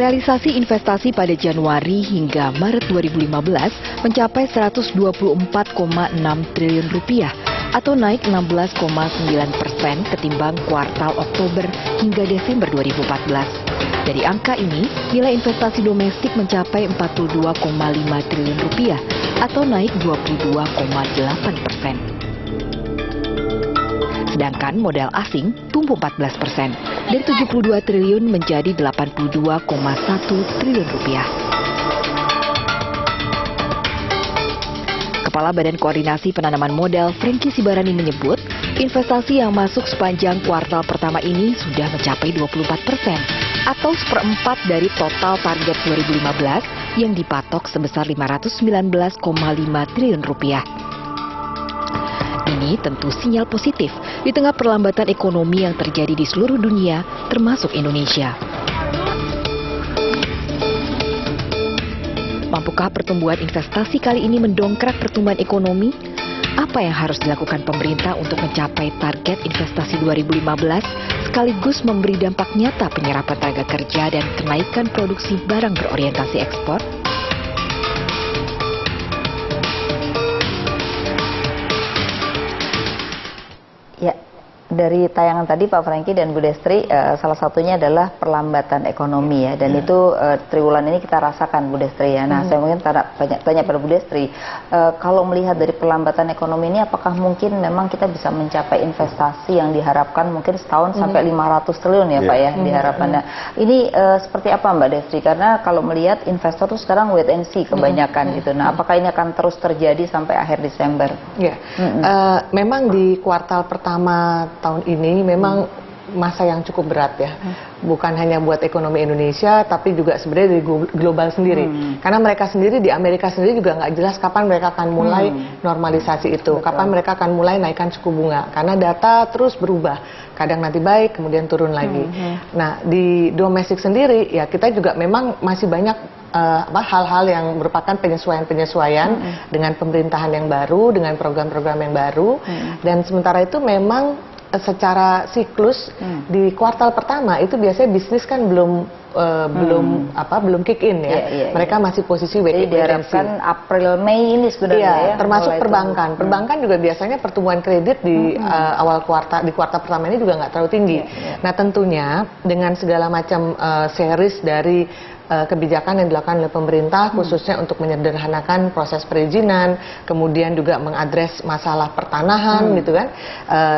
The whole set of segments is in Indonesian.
Realisasi investasi pada Januari hingga Maret 2015 mencapai 124,6 triliun rupiah atau naik 16,9% ketimbang kuartal Oktober hingga Desember 2014. Dari angka ini, nilai investasi domestik mencapai 42,5 triliun rupiah atau naik 22,8%. Sedangkan modal asing tumbuh 14%, dari 72 triliun menjadi 82,1 triliun rupiah. Kepala Badan Koordinasi Penanaman Modal Franky Sibarani menyebut, investasi yang masuk sepanjang kuartal pertama ini sudah mencapai 24%, atau seperempat dari total target 2015 yang dipatok sebesar 519,5 triliun rupiah. Ini tentu sinyal positif di tengah perlambatan ekonomi yang terjadi di seluruh dunia, termasuk Indonesia. Mampukah pertumbuhan investasi kali ini mendongkrak pertumbuhan ekonomi? Apa yang harus dilakukan pemerintah untuk mencapai target investasi 2015 sekaligus memberi dampak nyata penyerapan tenaga kerja dan kenaikan produksi barang berorientasi ekspor? Ya, dari tayangan tadi Pak Franky dan Bu Destri, salah satunya adalah perlambatan ekonomi ya, dan itu triwulan ini kita rasakan Bu Destri ya. Nah, saya mungkin tanya pada Bu Destri, kalau melihat dari perlambatan ekonomi ini, apakah mungkin memang kita bisa mencapai investasi yang diharapkan mungkin setahun sampai 500 triliun ya Pak ya diharapkannya. Ini seperti apa Mbak Destri? Karena kalau melihat investor tuh sekarang wait and see kebanyakan gitu. Nah, apakah ini akan terus terjadi sampai akhir Desember? Ya, memang di kuartal pertama tahun ini memang masa yang cukup berat ya, bukan hanya buat ekonomi Indonesia tapi juga sebenarnya di global sendiri, karena mereka sendiri di Amerika sendiri juga nggak jelas kapan mereka akan mulai normalisasi itu. Betul. Kapan mereka akan mulai naikkan suku bunga, karena data terus berubah, kadang nanti baik kemudian turun lagi. Nah, di domestik sendiri ya kita juga memang masih banyak hal-hal yang merupakan penyesuaian-penyesuaian dengan pemerintahan yang baru, dengan program-program yang baru, dan sementara itu memang secara siklus di kuartal pertama itu biasanya bisnis kan belum kick in ya. Mereka masih posisi wait and see. Diharapkan April Mei ini sebenarnya ya. Termasuk perbankan. Perbankan juga biasanya pertumbuhan kredit di awal kuartal, di kuartal pertama ini juga nggak terlalu tinggi. Nah, tentunya dengan segala macam series dari kebijakan yang dilakukan oleh pemerintah khususnya untuk menyederhanakan proses perizinan, kemudian juga mengadres masalah pertanahan gitu kan.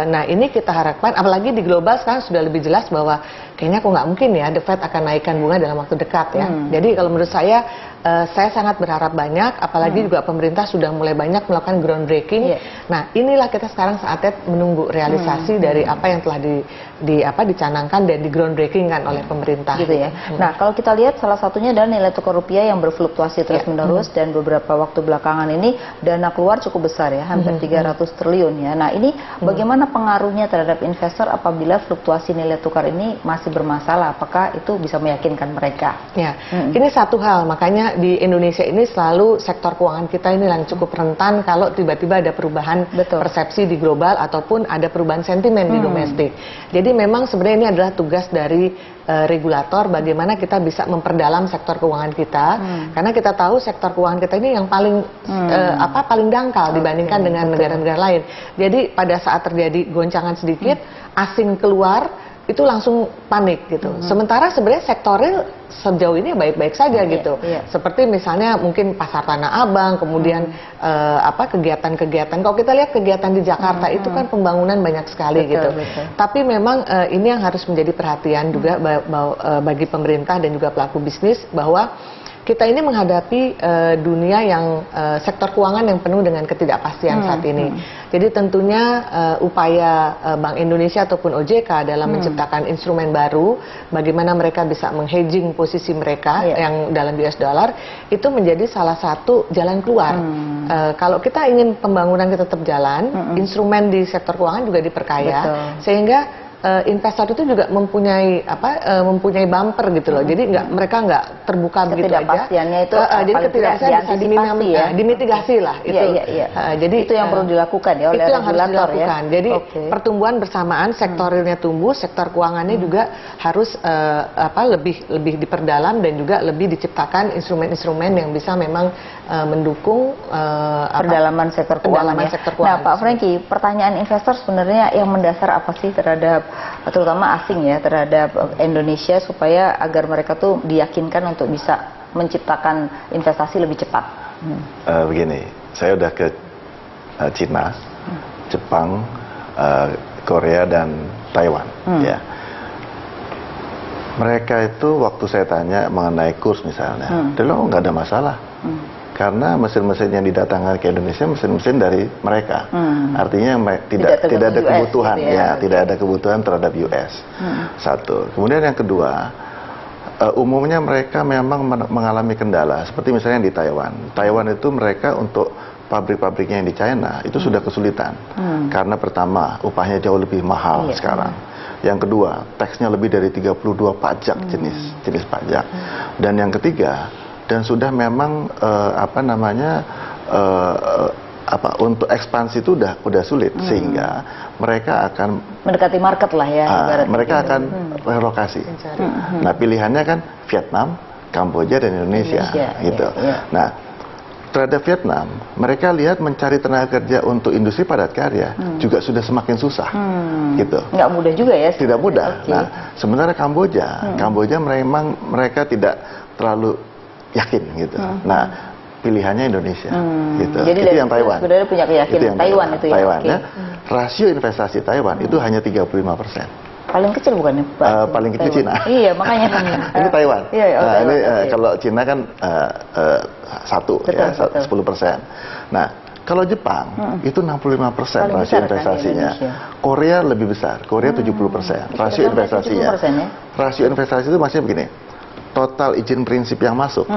Nah, ini kita harapkan, apalagi di global sekarang sudah lebih jelas bahwa kayaknya kok nggak mungkin ya The Fed akan naikkan bunga dalam waktu dekat ya. Jadi kalau menurut saya sangat berharap banyak, apalagi juga pemerintah sudah mulai banyak melakukan groundbreaking. Nah, inilah kita sekarang saatnya menunggu realisasi dari apa yang telah dicanangkan dan di groundbreaking kan oleh pemerintah. Gitu ya. Nah, kalau kita lihat salah satunya adalah nilai tukar rupiah yang berfluktuasi terus-menerus dan beberapa waktu belakangan ini dana keluar cukup besar ya, hampir 300 triliun ya. Nah, ini bagaimana pengaruhnya terhadap investor apabila fluktuasi nilai tukar ini masih bermasalah? Apakah itu bisa meyakinkan mereka? Ya, ini satu hal, makanya di Indonesia ini selalu sektor keuangan kita ini yang cukup rentan kalau tiba-tiba ada perubahan persepsi di global ataupun ada perubahan sentimen di domestik. Jadi memang sebenarnya ini adalah tugas dari regulator bagaimana kita bisa memperdalam sektor keuangan kita, karena kita tahu sektor keuangan kita ini yang paling paling dangkal dibandingkan dengan negara-negara lain. Jadi pada saat terjadi goncangan sedikit, asing keluar itu langsung panik gitu. Sementara sebenarnya sektor real sejauh ini baik-baik saja gitu. Seperti misalnya mungkin pasar Tanah Abang, kemudian kegiatan-kegiatan. Kalau kita lihat kegiatan di Jakarta itu kan pembangunan banyak sekali gitu. Tapi memang ini yang harus menjadi perhatian juga bagi pemerintah dan juga pelaku bisnis, bahwa kita ini menghadapi dunia yang sektor keuangan yang penuh dengan ketidakpastian saat ini. Jadi tentunya upaya Bank Indonesia ataupun OJK dalam menciptakan instrumen baru, bagaimana mereka bisa menghedging posisi mereka yang dalam US dollar, itu menjadi salah satu jalan keluar. Kalau kita ingin pembangunan kita tetap jalan, instrumen di sektor keuangan juga diperkaya, sehingga investor itu juga mempunyai bumper gitu loh. Jadi mereka nggak terbuka begitu aja. Ketidakpastiannya itu jadi ketidakpastian bisa dimitigasi lah itu. Jadi itu yang perlu dilakukan ya oleh itu yang harus regulator dilakukan. ya. Jadi pertumbuhan bersamaan, sektor realnya tumbuh, sektor keuangannya juga harus lebih diperdalam dan juga lebih diciptakan instrumen-instrumen yang bisa memang mendukung pendalaman sektor keuangan. Nah, Pak Franky, pertanyaan investor sebenarnya yang mendasar apa sih terhadap terutama asing ya terhadap Indonesia supaya agar mereka tuh diyakinkan untuk bisa menciptakan investasi lebih cepat? Begini, saya udah ke Cina, Jepang, Korea dan Taiwan, ya. Mereka itu waktu saya tanya mengenai kurs misalnya, dulu nggak ada masalah. Karena mesin-mesin yang didatangkan ke Indonesia mesin-mesin dari mereka, artinya tidak ada kebutuhan, gitu ya, tidak ada kebutuhan terhadap US. Satu. Kemudian yang kedua, umumnya mereka memang mengalami kendala, seperti misalnya di Taiwan. Taiwan itu mereka untuk pabrik-pabriknya yang di China itu sudah kesulitan, karena pertama upahnya jauh lebih mahal sekarang. Yang kedua, taksnya lebih dari 32 pajak jenis pajak, dan yang ketiga. Dan sudah memang untuk ekspansi itu udah sulit, sehingga mereka akan mendekati market lah ya. Mereka akan relokasi. Nah, pilihannya kan Vietnam, Kamboja dan Indonesia gitu. Nah, terhadap Vietnam, mereka lihat mencari tenaga kerja untuk industri padat karya juga sudah semakin susah, gitu. Nggak mudah juga ya. Tidak mudah. Nah, sementara Kamboja memang mereka tidak terlalu yakin gitu. Nah, pilihannya Indonesia gitu. Jadi itu yang Taiwan. Sebenarnya punya keyakinan Taiwan itu ya. Taiwan ya. Rasio investasi Taiwan itu hanya 35%. Paling kecil bukan ya, Pak? Paling kecil Cina. Iya, makanya. Ini Taiwan. Taiwan. Ini kalau Cina kan 10%. Nah, kalau Jepang itu 65% rasio investasinya. Korea lebih besar. Korea 70%. Rasio investasinya. Rasio investasi itu maksudnya begini. Total izin prinsip yang masuk,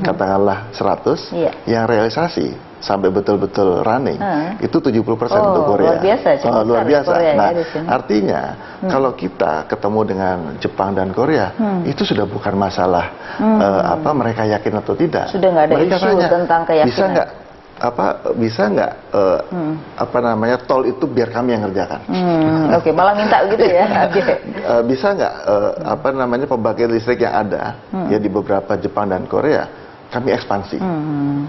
katakanlah 100, yang realisasi sampai betul-betul running, itu 70% untuk Korea. Luar biasa. Luar biasa. Nah, artinya kalau kita ketemu dengan Jepang dan Korea, itu sudah bukan masalah mereka yakin atau tidak. Sudah nggak ada mereka isu tanya, tentang keyakinan. Bisa nggak tol itu biar kami yang kerjakan. Oke, malah minta begitu ya. Bisa nggak pembangkit listrik yang ada ya di beberapa Jepang dan Korea kami ekspansi.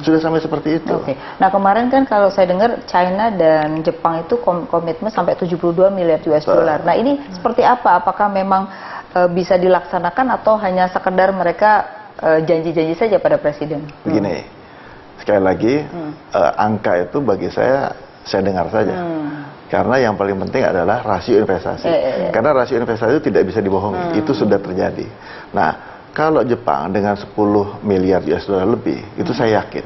Sudah sampai seperti itu. Oke. Nah, kemarin kan kalau saya dengar China dan Jepang itu komitmen sampai 72 miliar US dollar. Nah, ini seperti apa? Apakah memang bisa dilaksanakan atau hanya sekedar mereka janji-janji saja pada presiden? Begini. Sekali lagi, angka itu bagi saya dengar saja. Karena yang paling penting adalah rasio investasi. Karena rasio investasi itu tidak bisa dibohongi. Itu sudah terjadi. Nah, kalau Jepang dengan 10 miliar US dollar lebih, itu saya yakin.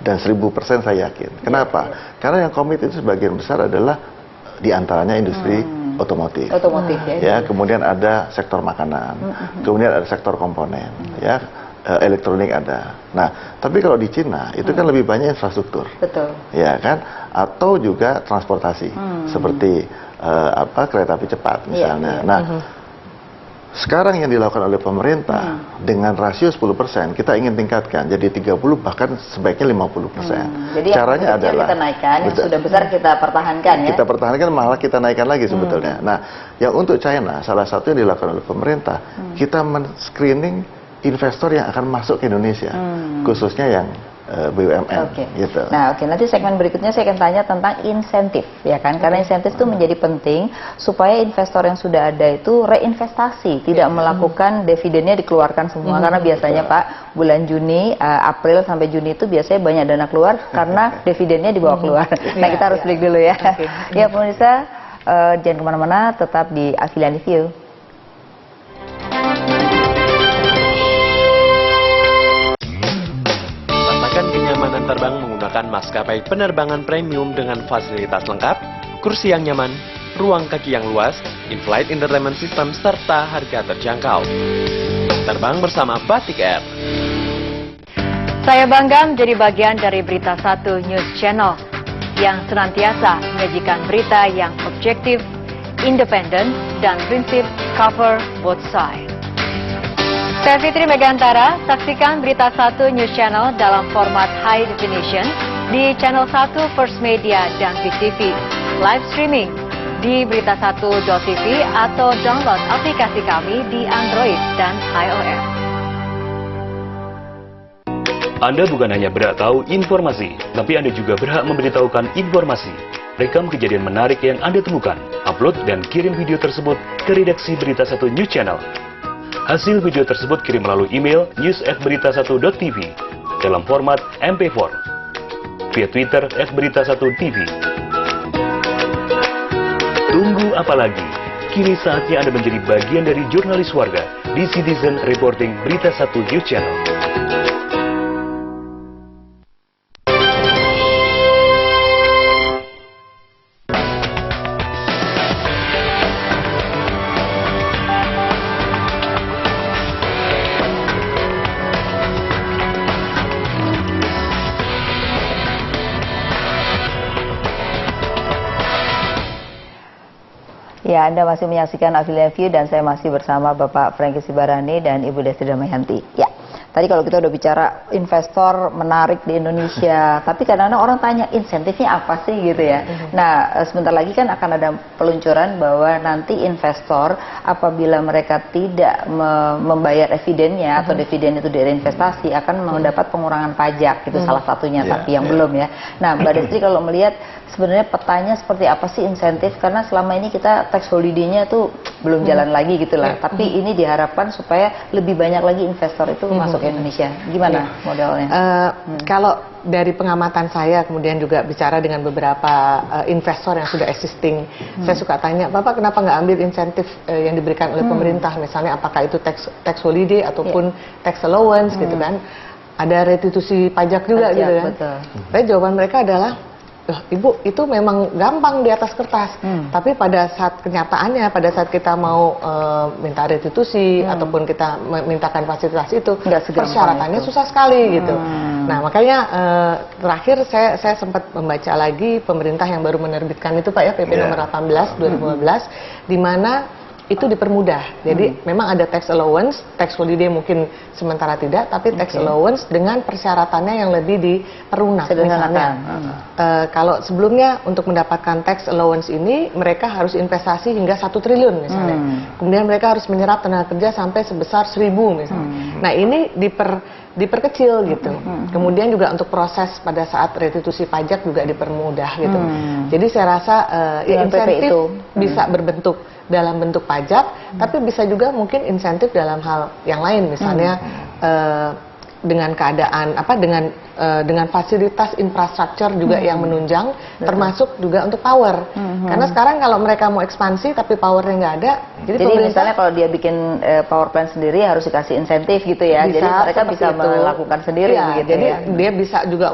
Dan 1000% saya yakin. Kenapa? Karena yang komit itu sebagian besar adalah diantaranya industri otomotif. Ya, kemudian ada sektor makanan, kemudian ada sektor komponen, ya. Elektronik ada. Nah, tapi kalau di Cina itu kan lebih banyak infrastruktur, ya kan, atau juga transportasi seperti kereta api cepat misalnya. Nah, sekarang yang dilakukan oleh pemerintah dengan rasio 10%, kita ingin tingkatkan jadi 30 bahkan sebaiknya 50%. Jadi caranya adalah kita naikkan, yang sudah besar kita pertahankan ya. Kita pertahankan malah kita naikkan lagi sebetulnya. Nah, yang untuk China salah satu yang dilakukan oleh pemerintah, kita men-screening investor yang akan masuk ke Indonesia, khususnya yang BUMN. Gitu. Nah, nanti segmen berikutnya saya akan tanya tentang insentif, ya kan? Karena insentif itu menjadi penting supaya investor yang sudah ada itu reinvestasi, tidak melakukan dividennya dikeluarkan semua. Karena biasanya Pak, bulan Juni, April sampai Juni itu biasanya banyak dana keluar karena dividennya dibawa keluar. Nah, kita harus break dulu ya. Ya, pemirsa, jangan kemana-mana, tetap di Afilian Review. Kenyamanan terbang menggunakan maskapai penerbangan premium dengan fasilitas lengkap, kursi yang nyaman, ruang kaki yang luas, in-flight entertainment system, serta harga terjangkau. Terbang bersama Batik Air. Saya bangga menjadi bagian dari Berita 1 News Channel yang senantiasa menyajikan berita yang objektif independen, dan prinsip cover both side. Saya Fitri Megantara, saksikan Berita 1 News Channel dalam format High Definition di Channel 1 First Media dan Big TV. Live streaming di berita1.tv atau download aplikasi kami di Android dan iOS. Anda bukan hanya berhak tahu informasi, tapi Anda juga berhak memberitahukan informasi. Rekam kejadian menarik yang Anda temukan, upload dan kirim video tersebut ke redaksi Berita 1 News Channel. Hasil video tersebut kirim melalui email news@berita1.tv dalam format MP4, via Twitter @berita1tv. Tunggu apa lagi? Kini saatnya Anda menjadi bagian dari jurnalis warga di Citizen Reporting Berita 1 News Channel. Ya, Anda masih menyaksikan Afilian View dan saya masih bersama Bapak Franky Sibarani dan Ibu Destri Damayanti. Ya, tadi kalau kita udah bicara investor menarik di Indonesia, tapi kadang-kadang orang tanya insentifnya apa sih gitu ya. Nah, sebentar lagi kan akan ada peluncuran bahwa nanti investor apabila mereka tidak membayar evidennya atau dividen itu dari investasi akan mendapat pengurangan pajak, itu salah satunya, tapi yang belum ya. Nah, Mbak Destri kalau melihat sebenarnya petanya seperti apa sih insentif, karena selama ini kita tax holiday-nya tuh belum jalan lagi gitu lah, tapi ini diharapkan supaya lebih banyak lagi investor itu masuk ke Indonesia. Gimana modelnya? Kalau dari pengamatan saya, kemudian juga bicara dengan beberapa investor yang sudah existing, saya suka tanya, Bapak kenapa nggak ambil insentif yang diberikan oleh pemerintah, misalnya apakah itu tax holiday ataupun tax allowance gitu kan, ada restitusi pajak juga gitu kan. Tapi jawaban mereka adalah, loh, Ibu, itu memang gampang di atas kertas, tapi pada saat kenyataannya, pada saat kita mau minta restitusi ataupun kita mintakan fasilitas itu, persyaratannya susah sekali gitu. Nah, makanya terakhir saya sempat membaca lagi pemerintah yang baru menerbitkan itu Pak ya, PP nomor 18 2015, di mana itu dipermudah. Jadi memang ada tax allowance, tax holiday mungkin sementara tidak, tapi tax allowance dengan persyaratannya yang lebih diperlunak. Misalnya, kalau sebelumnya untuk mendapatkan tax allowance ini mereka harus investasi hingga 1 triliun misalnya. Kemudian mereka harus menyerap tenaga kerja sampai sebesar 1.000 misalnya. Nah, ini diperkecil gitu. Kemudian juga untuk proses pada saat restitusi pajak juga dipermudah gitu. Jadi saya rasa ya insentif itu bisa berbentuk dalam bentuk pajak, tapi bisa juga mungkin insentif dalam hal yang lain, misalnya dengan keadaan dengan fasilitas infrastruktur juga yang menunjang, termasuk juga untuk power. Karena sekarang kalau mereka mau ekspansi tapi powernya nggak ada, jadi misalnya kalau dia bikin power plant sendiri harus dikasih insentif gitu ya, jadi mereka bisa melakukan sendiri gitu jadi ya. Dia bisa juga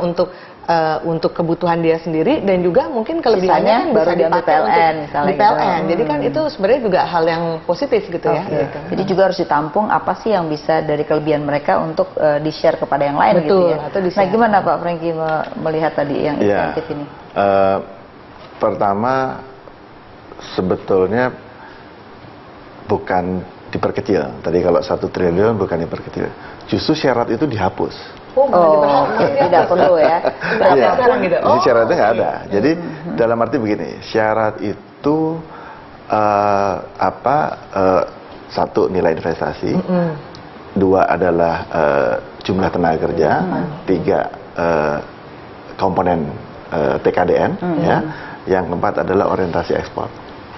untuk kebutuhan dia sendiri, dan juga mungkin kelebihannya kan baru bisa diambil PLN misalnya di PLN. Jadi kan itu sebenarnya juga hal yang positif gitu ya. Gitu. Jadi juga harus ditampung apa sih yang bisa dari kelebihan mereka untuk di-share kepada yang lain. Betul, gitu ya. Nah, gimana Pak Franky melihat tadi yang insentif ini? Pertama, sebetulnya bukan diperkecil. Tadi kalau 1 triliun bukan diperkecil. Justru syarat itu dihapus. Tidak perlu ya. Jadi syaratnya nggak ada. Jadi dalam arti begini, syarat itu satu, nilai investasi, 2 adalah jumlah tenaga kerja, 3 komponen TKDN, ya. Yang keempat adalah orientasi ekspor.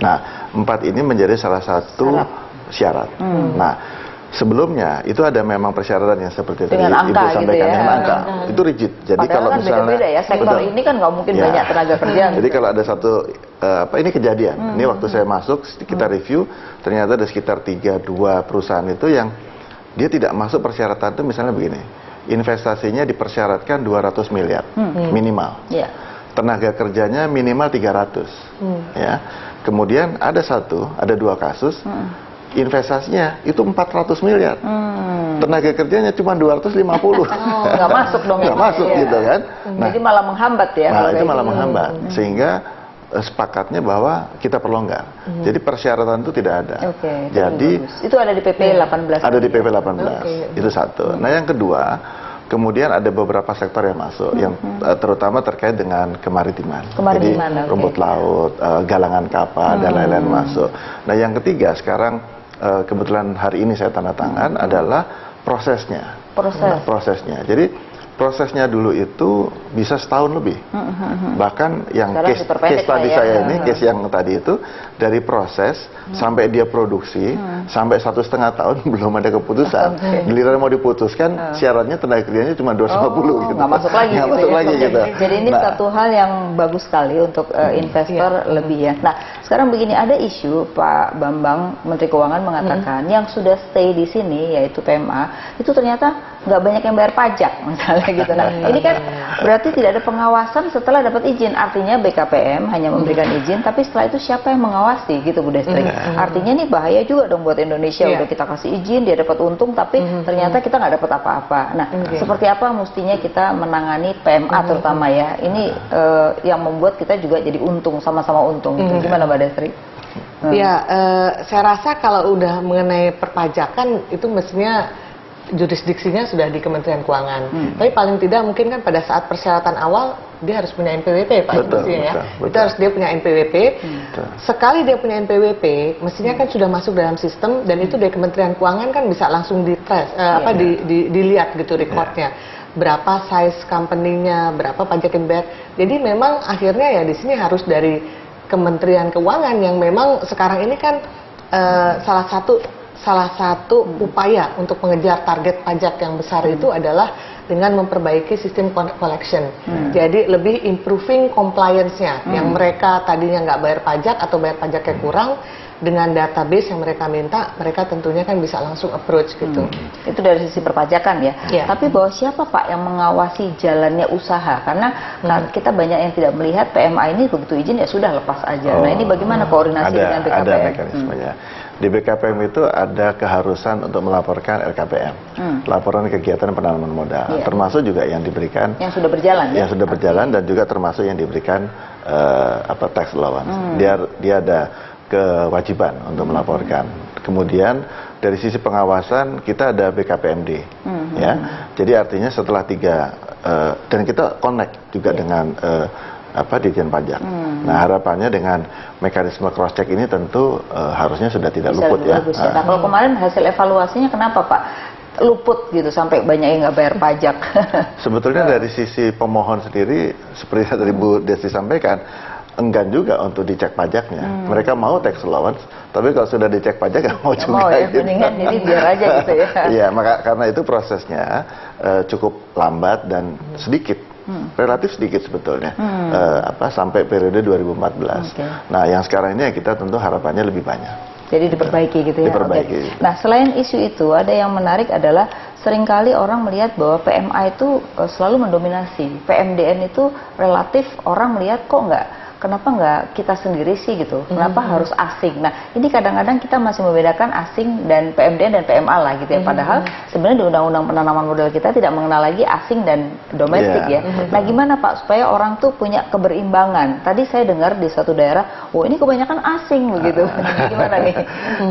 Nah, 4 ini menjadi salah satu syarat. Nah, sebelumnya itu ada memang persyaratan yang seperti tadi Ibu sampaikan, gitu ya, dengan angka itu rigid. Jadi kalau kan misalnya beda-beda ya, sektor ini kan nggak mungkin banyak tenaga kerja. Jadi kalau ada satu ini kejadian, ini waktu saya masuk kita review, ternyata ada sekitar 32 perusahaan itu yang dia tidak masuk persyaratan itu, misalnya begini, investasinya dipersyaratkan 200 miliar minimal, tenaga kerjanya minimal 300, ya. Kemudian ada 2 kasus. Investasinya itu 400 miliar, tenaga kerjanya cuma 250, nggak masuk dong, nggak masuk gitu kan. Nah, jadi malah menghambat ya. Nah, itu malah menghambat, sehingga sepakatnya bahwa kita perlonggar. Jadi persyaratan itu tidak ada. Jadi itu ada di PP 18. Ada di PP 18. Itu satu. Nah, yang kedua, kemudian ada beberapa sektor yang masuk, yang terutama terkait dengan kemaritiman. Jadi rumput laut, galangan kapal dan lain-lain masuk. Nah, yang ketiga sekarang kebetulan hari ini saya tanda tangan adalah prosesnya. Prosesnya. Jadi prosesnya dulu itu bisa setahun lebih. Bahkan yang case tadi saya ini, case yang tadi itu dari proses sampai dia produksi sampai 1,5 tahun belum ada keputusan. Giliran mau diputuskan syaratnya tenaga kerjanya cuma 250 gitu. Nggak masuk lagi. Nggak masuk lagi gitu. Jadi ini satu hal yang bagus sekali untuk investor lebih ya. Nah, sekarang begini, ada isu Pak Bambang Menteri Keuangan mengatakan yang sudah stay di sini yaitu PMA itu ternyata nggak banyak yang bayar pajak misalnya gitu. Nah, ini kan berarti tidak ada pengawasan setelah dapat izin. Artinya BKPM hanya memberikan izin, tapi setelah itu siapa yang mengawasi gitu Bu Destri? Artinya ini bahaya juga dong buat Indonesia. Udah kita kasih izin, dia dapat untung, tapi ternyata kita nggak dapat apa-apa. Nah, seperti apa mestinya kita menangani PMA terutama ya? Ini yang membuat kita juga jadi untung, sama-sama untung. Gitu. Gimana Mbak Destri? Ya, saya rasa kalau udah mengenai perpajakan itu mestinya jurisdiksinya sudah di Kementerian Keuangan. Tapi paling tidak mungkin kan pada saat persyaratan awal dia harus punya NPWP Pak, mestinya ya. Itu harus dia punya NPWP. Sekali dia punya NPWP, mestinya kan sudah masuk dalam sistem dan itu dari Kementerian Keuangan kan bisa langsung dilihat gitu recordnya. Berapa size company-nya, berapa pajak yang bayar. Jadi memang akhirnya ya di sini harus dari Kementerian Keuangan yang memang sekarang ini kan salah satu upaya untuk mengejar target pajak yang besar itu adalah dengan memperbaiki sistem collection. Jadi lebih improving compliance-nya. Yang mereka tadinya nggak bayar pajak atau bayar pajaknya kurang, dengan database yang mereka minta, mereka tentunya kan bisa langsung approach gitu. Itu dari sisi perpajakan ya. Tapi bahwa siapa Pak yang mengawasi jalannya usaha? Karena kita banyak yang tidak melihat PMA ini begitu izin ya sudah lepas aja. Nah, ini bagaimana koordinasi dengan BKPM? Ada mekanismenya. Di BKPM itu ada keharusan untuk melaporkan LKPM, laporan kegiatan penanaman modal, termasuk juga yang diberikan yang sudah berjalan, yang sudah berjalan dan juga termasuk yang diberikan tax allowance. Dia ada kewajiban untuk melaporkan. Kemudian dari sisi pengawasan kita ada BKPMD, ya. Jadi artinya setelah dan kita connect juga dengan Ditjen Pajak. Nah, harapannya dengan mekanisme cross check ini tentu harusnya sudah tidak luput ya. Nah, kalau kemarin hasil evaluasinya kenapa Pak luput gitu sampai banyak yang nggak bayar pajak? Sebetulnya dari sisi pemohon sendiri seperti tadi Bu Desti sampaikan, enggan juga untuk dicek pajaknya. Mereka mau tax allowance, tapi kalau sudah dicek pajak nggak mau juga. Ya, mendingan jadi biar aja gitu ya. Iya, karena itu prosesnya cukup lambat dan sedikit. Relatif sedikit sebetulnya, sampai periode 2014. Nah, yang sekarang ini kita tentu harapannya lebih banyak. Jadi diperbaiki gitu ya. Diperbaiki. Nah, selain isu itu, ada yang menarik adalah seringkali orang melihat bahwa PMA itu selalu mendominasi. PMDN itu relatif orang melihat kok kenapa nggak kita sendiri sih gitu? Kenapa harus asing? Nah, ini kadang-kadang kita masih membedakan asing dan PMDN dan PMA lah gitu ya. Padahal sebenarnya di Undang-Undang Penanaman Modal kita tidak mengenal lagi asing dan domestik ya. Nah, gimana Pak supaya orang tuh punya keberimbangan? Tadi saya dengar di suatu daerah, ini kebanyakan asing begitu. Gimana nih?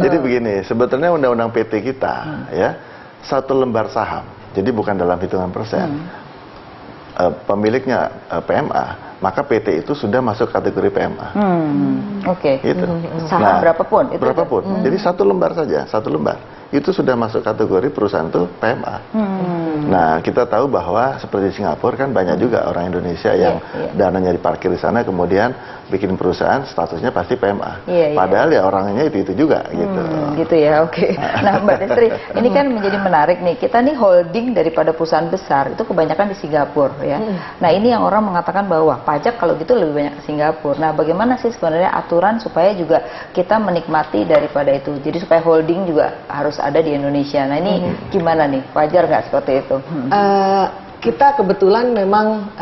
Jadi begini, sebetulnya Undang-Undang PT kita ya, satu lembar saham. Jadi bukan dalam hitungan persen. Pemiliknya PMA, maka PT itu sudah masuk kategori PMA. Gitu. Saham berapapun. Jadi satu lembar saja, satu lembar itu sudah masuk kategori perusahaan itu PMA. Nah, kita tahu bahwa seperti Singapura kan banyak juga orang Indonesia yang dananya diparkir di sana, kemudian bikin perusahaan statusnya pasti PMA. Padahal ya orangnya itu juga gitu. Gitu ya, oke. Nah, Mbak Destri, ini kan menjadi menarik nih. Kita nih holding daripada perusahaan besar itu kebanyakan di Singapura ya. Nah, ini yang orang mengatakan bahwa pajak kalau gitu lebih banyak ke Singapura. Nah, bagaimana sih sebenarnya aturan supaya juga kita menikmati daripada itu? Jadi supaya holding juga harus ada di Indonesia. Nah, ini gimana nih? Wajar nggak seperti itu? Kita kebetulan memang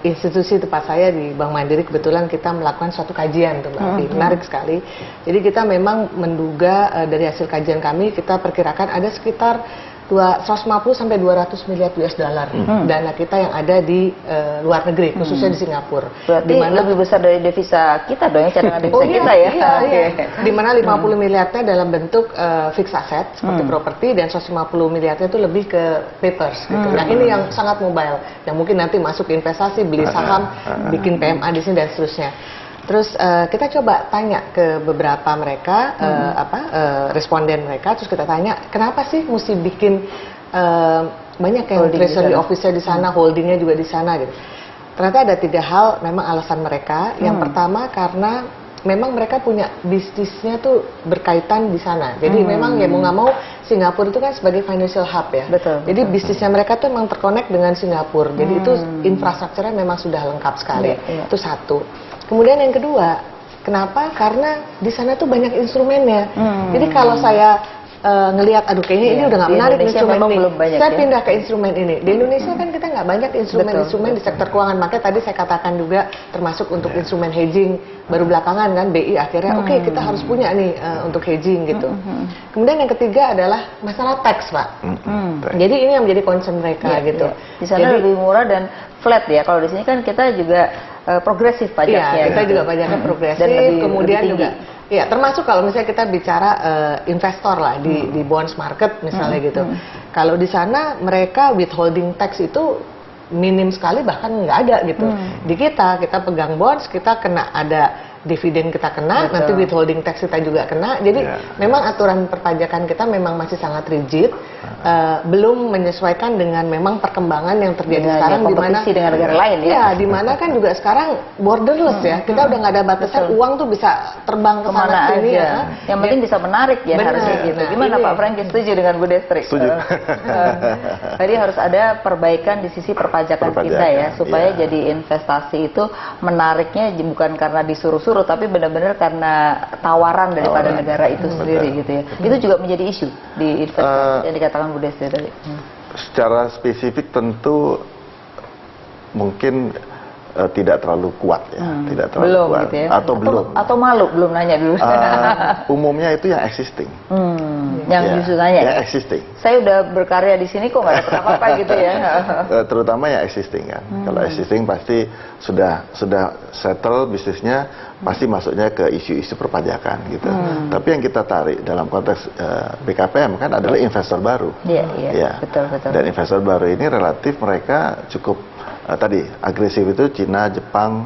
institusi tempat saya di Bank Mandiri kebetulan kita melakukan suatu kajian tuh Mbak Afi. Menarik sekali. Jadi kita memang menduga dari hasil kajian kami kita perkirakan ada sekitar 150 sampai 200 miliar US dollar dana kita yang ada di luar negeri, khususnya di Singapura. Berarti lebih besar dari devisa kita dong, cadangan devisa kita ya. Iya. Di mana 50 miliarnya dalam bentuk fixed asset seperti properti, dan 150 miliarnya itu lebih ke papers gitu. Nah, ini yang sangat mobile, yang mungkin nanti masuk investasi, beli saham, bikin PMA di sini dan seterusnya. Terus kita coba tanya ke beberapa mereka, responden mereka, terus kita tanya kenapa sih mesti bikin banyak yang treasury office-nya di sana, holdingnya juga di sana gitu. Ternyata ada 3 hal memang alasan mereka. Yang pertama karena memang mereka punya bisnisnya tuh berkaitan di sana. Jadi memang ya mau nggak mau Singapura itu kan sebagai financial hub ya. Betul. Jadi bisnisnya mereka tuh memang terkonek dengan Singapura. Jadi itu infrastrukturnya memang sudah lengkap sekali. Itu satu. Kemudian yang kedua, kenapa? Karena di sana tuh banyak instrumennya. Jadi kalau saya ngelihat, aduh kayaknya ini udah nggak menarik instrumen ini, saya pindah ke instrumen ini. Di Indonesia kan kita nggak banyak instrumen-instrumen di sektor keuangan. Makanya tadi saya katakan juga termasuk untuk instrumen hedging, baru belakangan kan BI akhirnya oke, kita harus punya nih untuk hedging gitu. Kemudian yang ketiga adalah masalah tax, Pak. Jadi ini yang menjadi concern mereka gitu. Di sana lebih murah dan flat ya. Kalau di sini kan kita juga progresif pajaknya. Iya, kita juga pajaknya progresif. Dan kemudian lebih juga, ya termasuk kalau misalnya kita bicara investor lah di bonds market misalnya gitu. Kalau di sana mereka withholding tax itu minim sekali, bahkan nggak ada gitu. Di kita pegang bonds, kita kena ada dividen kita kena, nanti withholding tax kita juga kena. Jadi memang aturan perpajakan kita memang masih sangat rigid, belum menyesuaikan dengan memang perkembangan yang terjadi sekarang di mana dengan negara lain ya. Ya, di mana kan juga sekarang borderless ya. Kita udah nggak ada batasan, uang tuh bisa terbang ke sana sini ya. Yang penting bisa menarik ya, harusnya gitu. Gimana Pak Franky, setuju dengan Bu Destri? Setuju. Jadi harus ada perbaikan di sisi perpajakan kita ya, supaya jadi investasi itu menariknya bukan karena disuruh-suruh, tapi benar-benar karena tawaran daripada negara itu sendiri gitu ya. Itu juga menjadi isu di investasi yang dikatakan Bu Destri tadi. Secara spesifik tentu mungkin tidak terlalu kuat ya, tidak terlalu belum kuat. Gitu ya? Atau malu belum nanya dulu. Umumnya itu yang existing. Yang justru nanya. Yang existing. Saya udah berkarya di sini kok nggak ada apa-apa gitu ya. Terutama yang existing kan. Kalau existing pasti sudah settle bisnisnya, pasti masuknya ke isu-isu perpajakan gitu. Tapi yang kita tarik dalam konteks BKPM kan adalah investor baru. Iya, betul. Dan investor baru ini relatif mereka cukup tadi agresif, itu Cina, Jepang,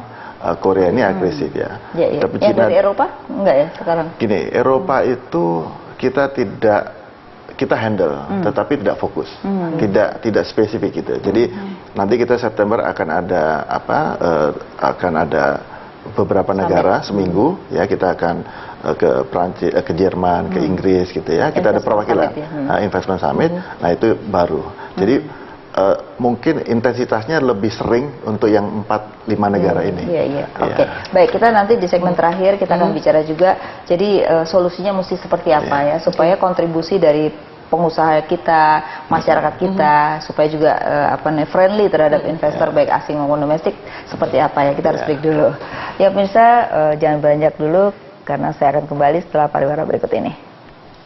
Korea ini agresif ya. Tapi yang Cina, dari Eropa enggak ya sekarang? Gini, Eropa itu kita handle, tetapi tidak fokus, tidak spesifik gitu. Jadi nanti kita September akan ada beberapa negara seminggu ya, kita akan ke Prancis, ke Jerman, ke Inggris gitu ya. Kita ada perwakilan investment summit. Nah itu baru. Jadi mungkin intensitasnya lebih sering untuk yang 4-5 negara ini. Oke. Baik, kita nanti di segmen terakhir kita akan bicara juga. Jadi solusinya mesti seperti apa ya, supaya kontribusi dari pengusaha kita, masyarakat kita, supaya juga friendly terhadap investor baik asing maupun domestik seperti apa ya. Kita harus break dulu. Ya pemirsa, jangan beranjak dulu karena saya akan kembali setelah pariwara berikut ini.